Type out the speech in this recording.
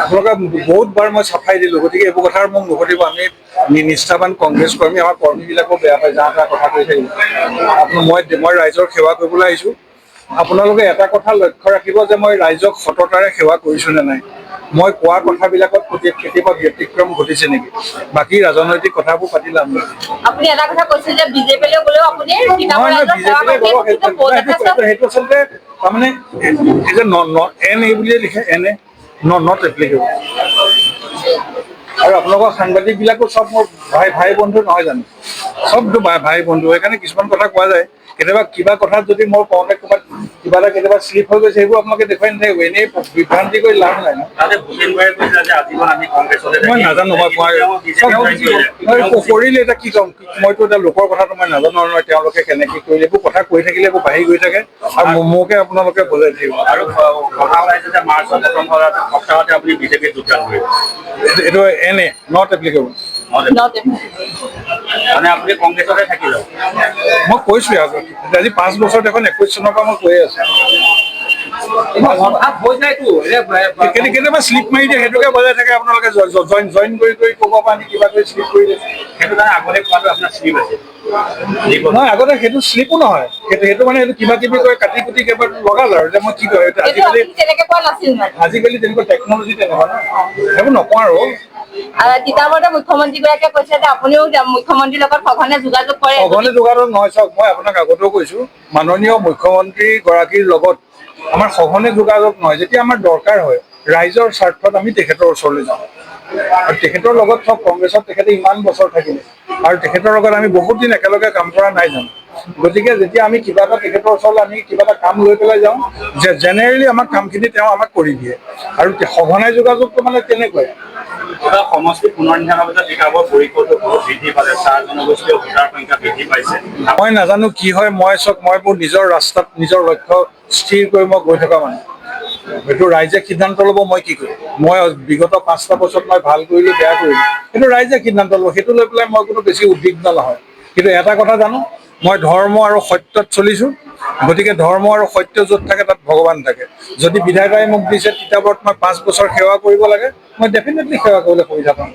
আপোনালোকে বহুতবাৰ মই চাফাই দিলোঁ, গতিকে এইবোৰ কথাৰ মোক নুঘটিব। আমি নিষ্ঠাবান কংগ্ৰেছ কৰ্মী, আমাৰ কৰ্মীবিলাকো বেয়া পায় যা তা কথা কৈ থাকিব। মই ৰাইজৰ সেৱা কৰিবলৈ আহিছোঁ। আপোনালোকে এটা কথা লক্ষ্য ৰাখিব যে মই ৰাইজক সততাৰে সেৱা কৰিছোঁ নে নাই। মই কোৱা কথাবিলাকত কেতিয়াবা ব্যতিক্ৰম ঘটিছে নেকি? বাকী ৰাজনৈতিক কথাবোৰ পাতি লাভ নাই। আপুনি এটা কথা কৈছে যে বিজেপিলৈ গ'লেও আপুনি সেইটো আচলতে তাৰমানে এই যে এন এই বুলিয়ে লিখে, এনে নট এপ্লিকেবল। আৰু আপোনালোকৰ সাংবাদিকবিলাকো চব মোৰ ভাই বন্ধু নহয় জানো? চবতো ভাই বন্ধু, সেইকাৰণে কিছুমান কথা কোৱা যায়। কেতিয়াবা কিবা কথাত যদি মই কওঁতে ক'ৰবাত কিবা এটা কেতিয়াবা শ্লিপ হৈ গৈছে, সেইবোৰ আপোনালোকে দেখুৱাই নাথাকিব। এনেই বিভ্ৰান্তি কৰি লাভ নাই। মই নাজানো, কৰিলে এতিয়া কি ক'ম? মইতো এতিয়া লোকৰ কথাটো মই নাজানো নহয়, তেওঁলোকে কেনেকে কৰিলে। এইবোৰ কথা কৈ থাকিলে এইবোৰ বাঢ়ি গৈ থাকে আৰু মোকে আপোনালোকে বুজাই থাকিব। আৰু মাৰ্চৰ প্ৰথম সপ্তাহতে আপুনি বিজেপিত যোগদান কৰিব। এইটো এনে নট এপ্লিকেবল। মানে আপুনি কংগ্ৰেছতে থাকি যাব। মই কৈছোৱে আজি 5 বছৰ দেখোন 21 চনৰ পৰা মই কৈয়ে আছো। কেতিয়াবা শ্লিপ মাৰি দিয়ে, সেইটোকে বজাই থাকে আপোনালোকে। জইন কৰি ক'ব পৰা কিবা কৰি শ্লিপ কৰি দিয়ে। সেইটো কাৰণে আগতে কোৱাটো আপোনাৰ শ্লিপ আছে নহয়, আগতে সেইটো শ্লিপো নহয়। সেইটো মানে এইটো কিবা কিবি কৰি কাটি কুটি কেইবাৰ লগাল আৰু যে মই কি কয় আজিকালি তেনেকুৱা টেকনলজি তেনেকুৱা ন, সেইবোৰ নকওঁ আৰু। তিতাবৰতে মুখ্যমন্ত্ৰীগৰাকীয়ে কৈছে যে আপুনিও মুখ্যমন্ত্ৰীৰ লগত সঘনে যোগাযোগ কৰে। সঘনে যোগাযোগ নহয়, চাওক মই আপোনাক আগতেও কৈছো, মাননীয় মুখ্যমন্ত্ৰী গৰাকীৰ লগত আমাৰ সঘনে যোগাযোগ নহয়। যেতিয়া আমাৰ দৰকাৰ হয় ৰাইজৰ স্বাৰ্থত আমি তেখেতৰ ওচৰলৈ যাওঁ। আৰু তেখেতৰ লগত চব কংগ্ৰেছত তেখেতে ইমান বছৰ থাকিলে আৰু তেখেতৰ লগত আমি বহুত দিন একেলগে কাম কৰা নাই জানো? গতিকে যেতিয়া আমি কিবা এটা তেখেতৰ ওচৰলৈ আমি কিবা এটা কাম লৈ পেলাই যাওঁ, যে জেনেৰেলি আমাক কামখিনি তেওঁ আমাক কৰি দিয়ে। আৰু সঘনাই যোগাযোগটো মানে তেনেকুৱাই। সমষ্টি পুনৰ নিৰ্ধাৰণৰ পিছত তিতাবৰ পৰিসৰটো বহুত বৃদ্ধি পালে, চাহ জনগোষ্ঠীয় ভোটাৰ সংখ্যা বৃদ্ধি পাইছে। মই নাজানো কি হয়। মই মোৰ নিজৰ ৰাস্তাত নিজৰ লক্ষ্য স্থিৰ কৰি মই গৈ থকা মানুহ। সেইটো ৰাইজে সিদ্ধান্ত ল'ব মই কি কৰিম। মই বিগত 5টা বছৰত মই ভাল কৰিলো, বেয়া কৰিলো, সেইটো ৰাইজে সিদ্ধান্ত ল'ব। সেইটো লৈ পেলাই মই কোনো বেছি উদ্বিগ্ন নহয়। কিন্তু এটা কথা জানো, মই ধৰ্ম আৰু সত্যত চলিছো। গতিকে ধৰ্ম আৰু সত্য য'ত থাকে তাত ভগৱান থাকে। যদি বিধাতাই মোক দিছে তিতাবৰত মই 5 বছৰ সেৱা কৰিব লাগে, মই ডেফিনেটলি সেৱা কৰিবলৈ সুবিধা পাম।